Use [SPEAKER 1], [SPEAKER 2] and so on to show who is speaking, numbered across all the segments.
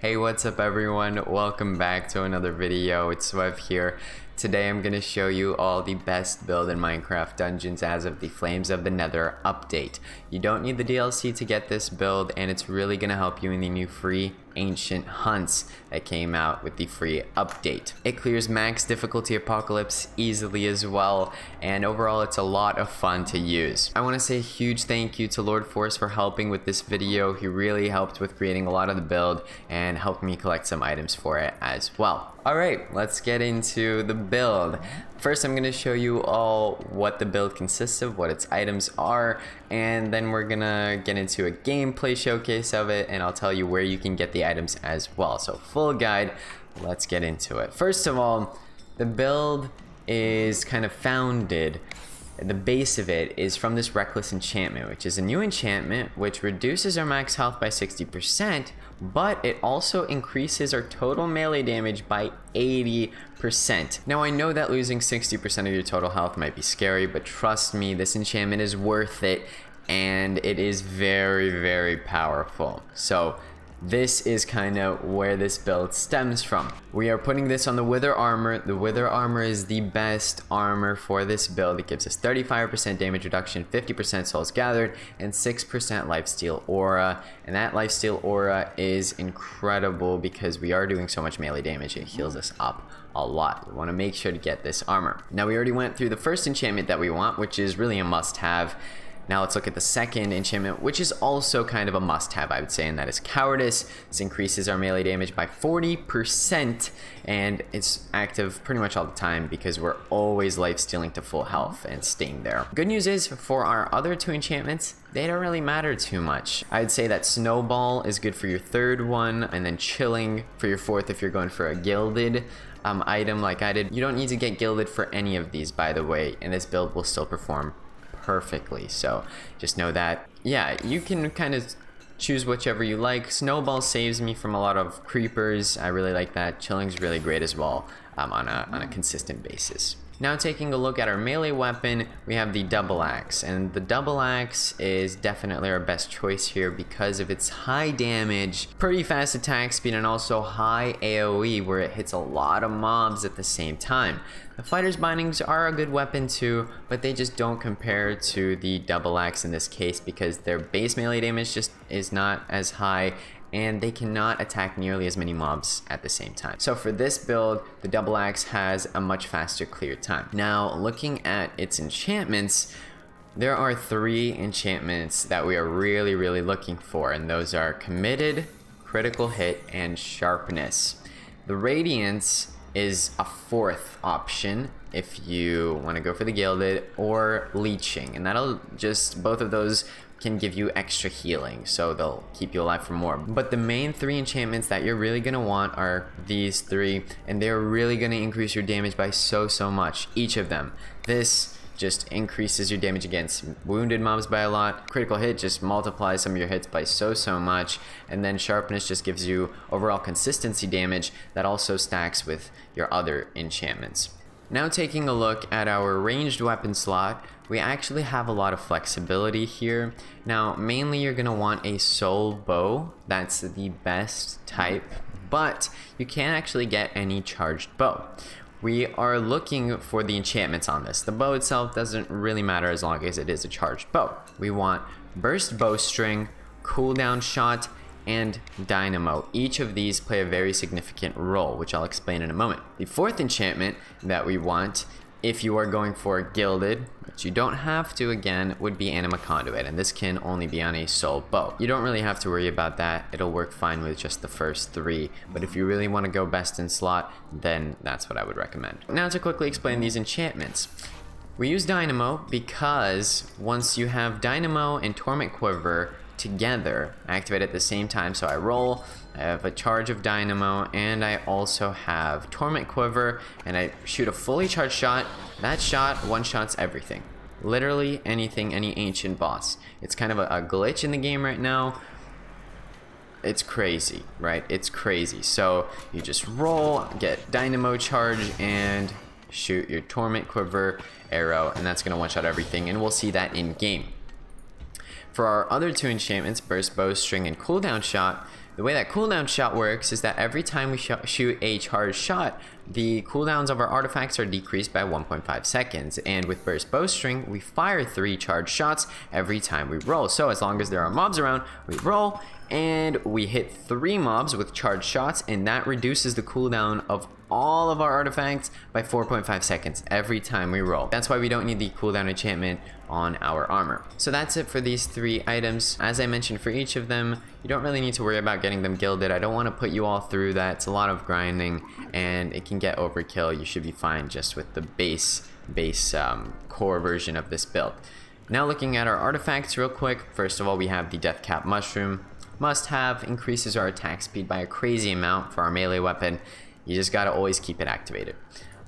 [SPEAKER 1] Hey, what's up everyone? Welcome back to another video. It's Suev here. Today I'm going to show you all the best build in Minecraft Dungeons as of the Flames of the Nether update. You don't need the DLC to get this build, and it's really going to help you in the new free Ancient Hunts that came out with the free update. It clears max difficulty Apocalypse easily as well, and overall it's a lot of fun to use. I want to say a huge thank you to Lord Force for helping with this video. He really helped with creating a lot of the build and helped me collect some items for it as well. Alright, let's get into the build. First, I'm going to show you all what the build consists of, what its items are, and then we're going to get into a gameplay showcase of it, and I'll tell you where you can get the items as well. So, full guide, let's get into it. First of all, the build is kind of founded. The base of it is from this Reckless enchantment, which is a new enchantment which reduces our max health by 60%, but it also increases our total melee damage by 80%. Now I know that losing 60% of your total health might be scary, but trust me, this enchantment is worth it, and it is very, very powerful. So this is kind of where this build stems from. We are putting this on the Wither armor. The Wither armor is the best armor for this build. It gives us 35% damage reduction, 50% souls gathered, and 6% lifesteal aura. And that lifesteal aura is incredible because we are doing so much melee damage. It heals us up a lot. We want to make sure to get this armor. Now we already went through the first enchantment that we want, which is really a must-have. Now let's look at the second enchantment, which is also kind of a must-have, I would say, and that is Cowardice. This increases our melee damage by 40%, and it's active pretty much all the time because we're always life-stealing to full health and staying there. Good news is, for our other two enchantments, they don't really matter too much. I'd say that Snowball is good for your third one, and then Chilling for your fourth if you're going for a gilded item like I did. You don't need to get gilded for any of these, by the way, and this build will still perform perfectly. So just know that, yeah, you can kind of choose whichever you like. Snowball saves me from a lot of creepers. I really like that. Chilling's really great as well on a consistent basis. Now taking a look at our melee weapon, we have the double axe, and the double axe is definitely our best choice here because of its high damage, pretty fast attack speed, and also high AoE where it hits a lot of mobs at the same time. The fighter's bindings are a good weapon too, but they just don't compare to the double axe in this case because their base melee damage just is not as high, and they cannot attack nearly as many mobs at the same time. So for this build, the double axe has a much faster clear time. Now looking at its enchantments, there are three enchantments that we are really looking for, and those are Committed, Critical Hit, and Sharpness. The Radiance is a fourth option if you want to go for the Gilded, or Leeching, and that'll just, both of those can give you extra healing, so they'll keep you alive for more. But the main three enchantments that you're really gonna want are these three, and they're really gonna increase your damage by so much, each of them. This just increases your damage against wounded mobs by a lot. Critical Hit just multiplies some of your hits by so much, and then Sharpness just gives you overall consistency damage that also stacks with your other enchantments. Now taking a look at our ranged weapon slot, we actually have a lot of flexibility here. Now mainly you're gonna want a soul bow. That's the best type, but you can't actually get any charged bow. We are looking for the enchantments on this. The bow itself doesn't really matter as long as it is a charged bow. We want burst bowstring, cooldown shot, and dynamo. Each of these play a very significant role, which I'll explain in a moment. The fourth enchantment that we want, if you are going for gilded, which you don't have to again, would be Anima Conduit, and this can only be on a soul bow. You don't really have to worry about that. It'll work fine with just the first three, but if you really want to go best in slot, then that's what I would recommend. Now to quickly explain these enchantments. We use Dynamo because once you have Dynamo and Torment Quiver together, activate at the same time. So I roll, I have a charge of Dynamo, and I also have Torment Quiver, and I shoot a fully charged shot. That shot one-shots everything. Literally anything, any ancient boss. It's kind of a glitch in the game right now. It's crazy, right? It's crazy. So you just roll, get Dynamo charge, and shoot your Torment Quiver arrow, and that's going to one-shot everything, and we'll see that in game. For our other two enchantments, Burst Bowstring and Cooldown Shot, The way that cooldown shot works is that every time we shoot a charged shot, the cooldowns of our artifacts are decreased by 1.5 seconds. And with burst bowstring, we fire 3 charged shots every time we roll. So as long as there are mobs around, we roll and we hit 3 mobs with charged shots, and that reduces the cooldown of all of our artifacts by 4.5 seconds every time we roll. That's why we don't need the cooldown enchantment on our armor. So that's it for these 3 items. As I mentioned, for each of them, you don't really need to worry about getting them gilded. I don't want to put you all through that. It's a lot of grinding and it can get overkill. You should be fine just with the base core version of this build. Now looking at our artifacts real quick. First of all, we have the Death Cap Mushroom. Must have, increases our attack speed by a crazy amount for our melee weapon. You just gotta always keep it activated.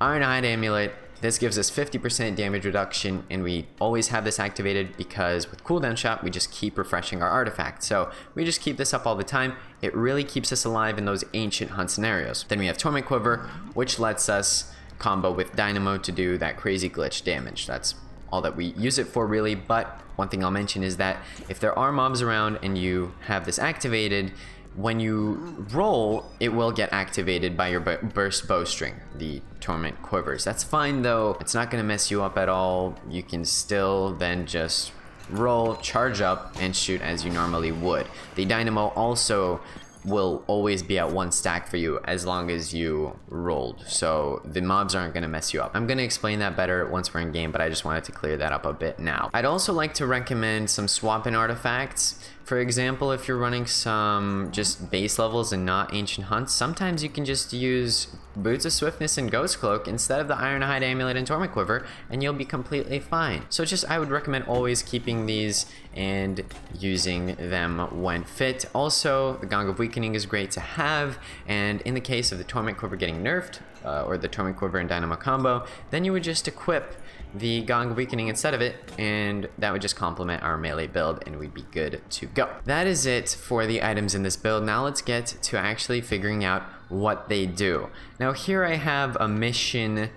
[SPEAKER 1] Ironhide Amulet. This gives us 50% damage reduction, and we always have this activated because with cooldown shot, we just keep refreshing our artifact. So we just keep this up all the time. It really keeps us alive in those ancient hunt scenarios. Then we have Torment Quiver, which lets us combo with Dynamo to do that crazy glitch damage. That's all that we use it for really, but one thing I'll mention is that if there are mobs around and you have this activated, when you roll, it will get activated by your burst bowstring, the Torment Quivers. That's fine though, it's not going to mess you up at all. You can still then just roll, charge up, and shoot as you normally would. The Dynamo also will always be at 1 stack for you as long as you rolled, so the mobs aren't going to mess you up. I'm going to explain that better once we're in game, but I just wanted to clear that up a bit now. I'd also like to recommend some swap-in artifacts. For example, if you're running some just base levels and not ancient hunts, sometimes you can just use Boots of Swiftness and Ghost Cloak instead of the Ironhide Amulet and Torment Quiver, and you'll be completely fine. So I would recommend always keeping these and using them when fit. Also, the Gong of Weakening is great to have, and in the case of the Torment Quiver getting nerfed, or the Torment Quiver and Dynamo combo, then you would just equip the Gong of Weakening instead of it, and that would just complement our melee build and we'd be good to go. That is it for the items in this build. Now let's get to actually figuring out what they do. Now here I have a mission,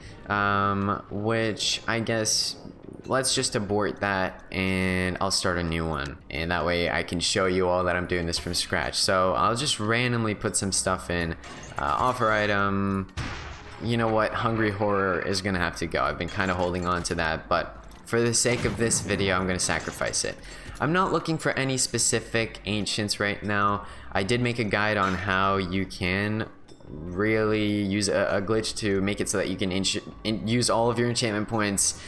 [SPEAKER 1] which I guess let's just abort that and I'll start a new one, and that way I can show you all that I'm doing this from scratch. So I'll just randomly put some stuff in. Offer item. You know what, Hungry Horror is gonna have to go. I've been kind of holding on to that, but for the sake of this video, I'm gonna sacrifice it. I'm not looking for any specific ancients right now. I did make a guide on how you can really use a glitch to make it so that you can use all of your enchantment points,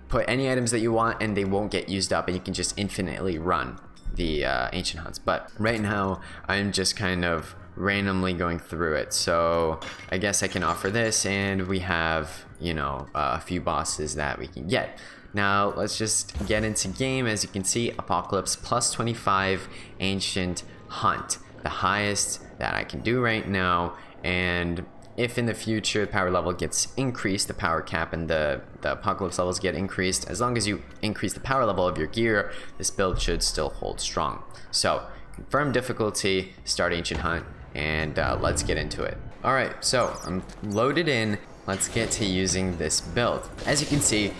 [SPEAKER 1] put any items that you want, and they won't get used up, and you can just infinitely run the ancient hunts. But right now, I'm just kind of randomly going through it, so I guess I can offer this, and we have, you know, a few bosses that we can get. Now let's just get into game. As you can see, Apocalypse plus 25 Ancient Hunt, the highest that I can do right now, and if in the future the power level gets increased, the power cap and the Apocalypse levels get increased, as long as you increase the power level of your gear, this build should still hold strong. So confirm difficulty, start Ancient Hunt, and let's get into it. Alright, so I'm loaded in. Let's get to using this build. As you can see,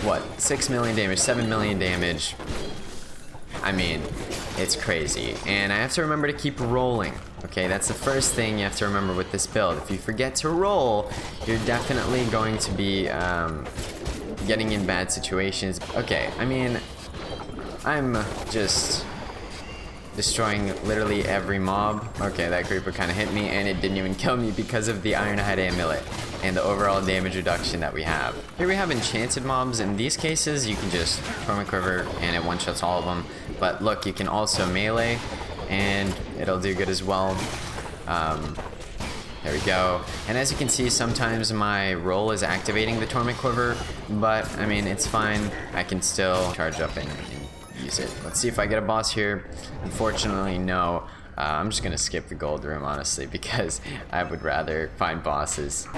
[SPEAKER 1] what, 6 million damage, 7 million damage. I mean, it's crazy. And I have to remember to keep rolling. Okay, that's the first thing you have to remember with this build. If you forget to roll, you're definitely going to be getting in bad situations. Okay, I mean, I'm just destroying literally every mob. Okay, that creeper kind of hit me and it didn't even kill me because of the Ironhide Amulet and the overall damage reduction that we have. Here we have enchanted mobs. In these cases, you can just Torment Quiver and it one-shots all of them. But look, you can also melee and it'll do good as well. There we go. And as you can see, sometimes my roll is activating the Torment Quiver, but I mean, it's fine. I can still charge up and use it. Let's see if I get a boss here. Unfortunately, no. I'm just gonna skip the gold room, honestly, because I would rather find bosses.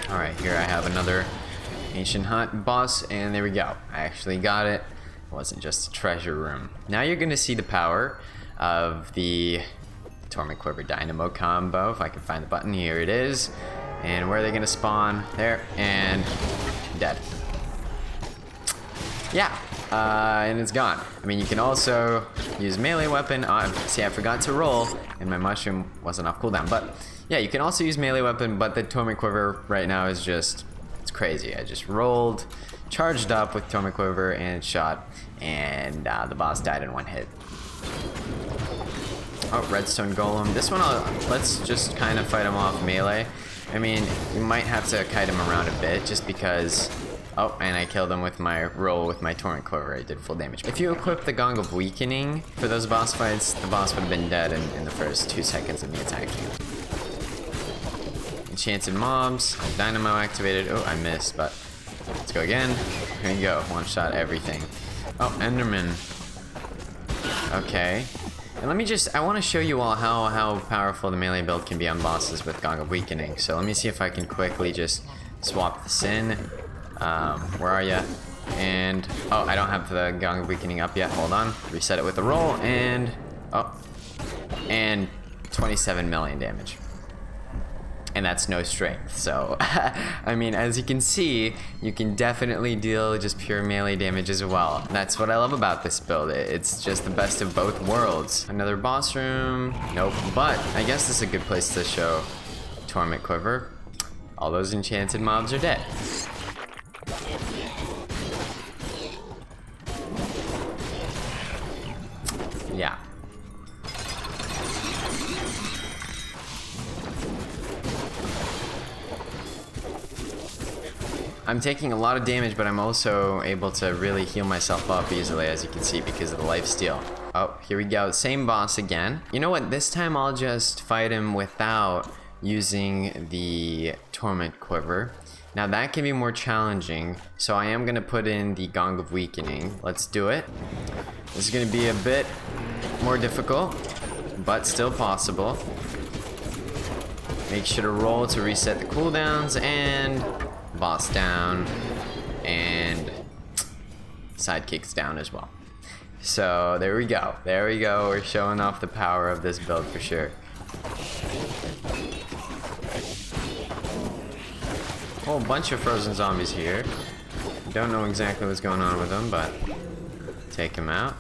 [SPEAKER 1] Alright, here I have another Ancient Hunt boss, and there we go. I actually got it. It wasn't just a treasure room. Now you're gonna see the power of the Torment Quiver Dynamo combo. If I can find the button, here it is. And where are they gonna spawn? There, and dead. Yeah, and it's gone. I mean, you can also use melee weapon. See, I forgot to roll, and my mushroom wasn't off cooldown. But yeah, you can also use melee weapon, but the Torment Quiver right now is just, it's crazy. I just rolled, charged up with Torment Quiver, and shot, and the boss died in one hit. Oh, Redstone Golem. This one, let's just kind of fight him off melee. I mean, you might have to kite him around a bit, just because... Oh, and I killed him with my roll with my Torment Quiver. I did full damage. If you equip the Gong of Weakening for those boss fights, the boss would have been dead in the first 2 seconds of me attacking him. Enchanted mobs. Dynamo activated. Oh, I missed, but let's go again. Here we go. One shot everything. Oh, Enderman. Okay. And let me just, I want to show you all how powerful the melee build can be on bosses with Gong of Weakening. So let me see if I can quickly just swap this in. Where are ya? And, oh, I don't have the Gong of Weakening up yet. Hold on. Reset it with a roll, and, oh, and 27 million damage. And that's no strength. So, I mean, as you can see, you can definitely deal just pure melee damage as well. That's what I love about this build. It's just the best of both worlds. Another boss room. Nope. But I guess this is a good place to show Torment Quiver. All those enchanted mobs are dead. Yeah. I'm taking a lot of damage, but I'm also able to really heal myself up easily, as you can see, because of the lifesteal. Oh, here we go. Same boss again. You know what? This time I'll just fight him without using the Torment Quiver. Now that can be more challenging, so I am going to put in the Gong of Weakening. Let's do it. This is going to be a bit more difficult, but still possible. Make sure to roll to reset the cooldowns, and boss down, and sidekicks down as well. So there we go. There we go. We're showing off the power of this build for sure. Oh, a bunch of frozen zombies here. Don't know exactly what's going on with them, but take him out.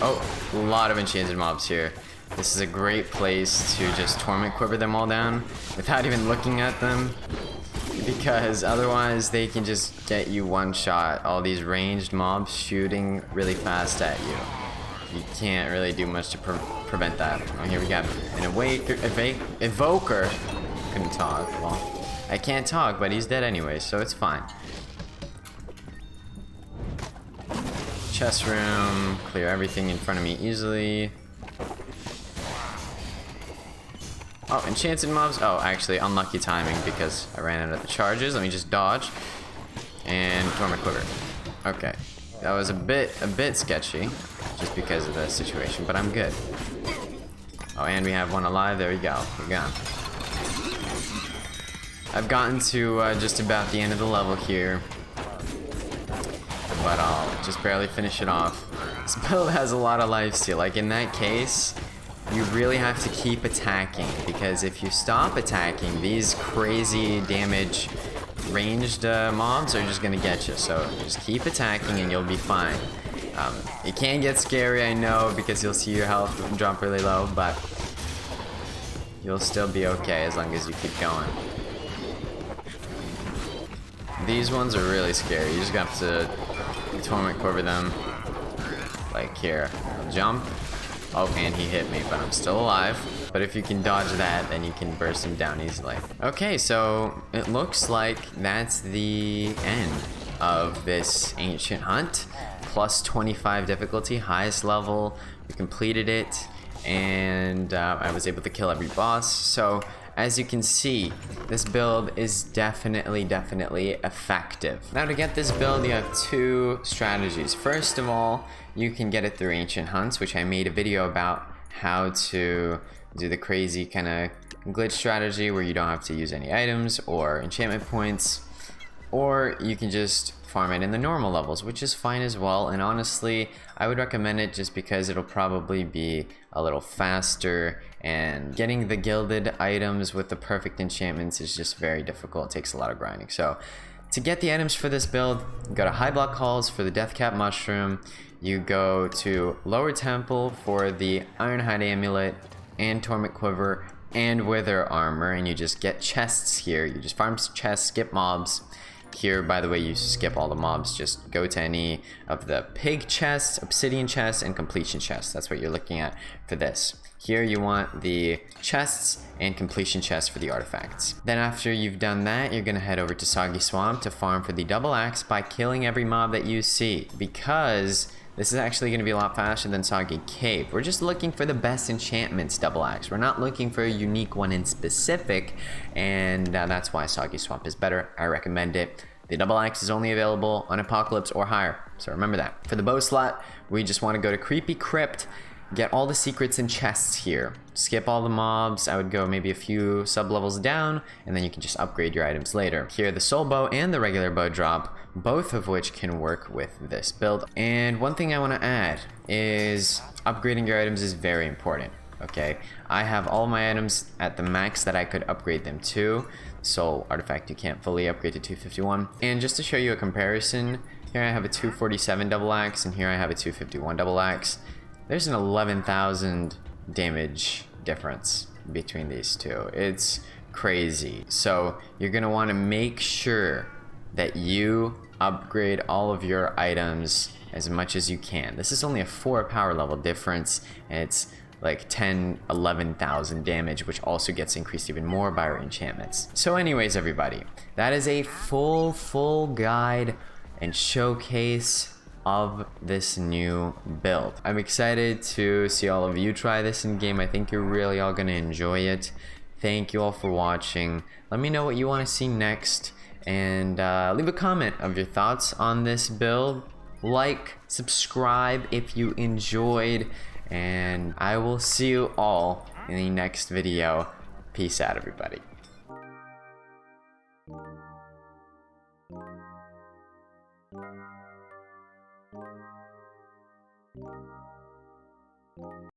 [SPEAKER 1] Oh, a lot of enchanted mobs here. This is a great place to just Torment Quiver them all down without even looking at them, because otherwise they can just get you one shot. All these ranged mobs shooting really fast at you. You can't really do much to prevent that. Oh, here we got an evoker. Couldn't talk. Well, I can't talk, but he's dead anyway, so it's fine. Chest room, clear everything in front of me easily. Oh, enchanted mobs. Oh, actually, unlucky timing because I ran out of the charges. Let me just dodge. And Torment Quiver. Okay. That was a bit sketchy, just because of the situation, but I'm good. Oh, and we have one alive. There we go. We're gone. I've gotten to just about the end of the level here, but I'll just barely finish it off. This build has a lot of lifesteal. Like in that case, you really have to keep attacking, because if you stop attacking, these crazy damage ranged mobs are just gonna get you. So just keep attacking and you'll be fine. It can get scary, I know, because you'll see your health drop really low, but you'll still be okay as long as you keep going. These ones are really scary. You just have to Torment Quiver them. Like here, jump. Oh, and he hit me, but I'm still alive. But if you can dodge that, then you can burst him down easily. Okay, so it looks like that's the end of this ancient hunt. Plus 25 difficulty, highest level. We completed it, and I was able to kill every boss. So as you can see, this build is definitely effective. Now to get this build, you have two strategies. First of all, you can get it through ancient hunts, which I made a video about how to do the crazy kind of glitch strategy where you don't have to use any items or enchantment points, or you can just farm it in the normal levels, which is fine as well. And honestly, I would recommend it just because it'll probably be a little faster, and getting the gilded items with the perfect enchantments is just very difficult. It takes a lot of grinding. So to get the items for this build, you go to high block halls for the death cap mushroom, you go to lower temple for the ironhide amulet and torment quiver and wither armor, and you just get chests here. You just farm chests, skip mobs. Here, by the way, you skip all the mobs. Just go to any of the pig chests, obsidian chests, and completion chests. That's what you're looking at for this. Here you want the chests and completion chests for the artifacts. Then after you've done that, you're gonna head over to Soggy Swamp to farm for the double axe by killing every mob that you see, because this is actually going to be a lot faster than Soggy Cave. We're just looking for the best enchantments double axe. We're not looking for a unique one in specific, and that's why Soggy Swamp is better. I recommend it. The double axe is only available on Apocalypse or higher, so remember that. For the bow slot, we just want to go to Creepy Crypt, get all the secrets and chests here. Skip all the mobs. I would go maybe a few sub-levels down, and then you can just upgrade your items later. Here, the soul bow and the regular bow drop, both of which can work with this build. And one thing I want to add is upgrading your items is very important. Okay, I have all my items at the max that I could upgrade them to. Soul artifact you can't fully upgrade to 251. And just to show you a comparison, here I have a 247 double axe, and here I have a 251 double axe. There's an 11,000 damage difference between these two. It's crazy. So you're gonna want to make sure that you upgrade all of your items as much as you can. This is only a 4 power level difference, and it's like 11,000 damage, which also gets increased even more by our enchantments. So anyways, everybody, that is a full guide and showcase of this new build. I'm excited to see all of you try this in game. I think you're really all gonna enjoy it. Thank you all for watching. Let me know what you want to see next, and leave a comment of your thoughts on this build. Like, subscribe if you enjoyed, and I will see you all in the next video. Peace out, everybody.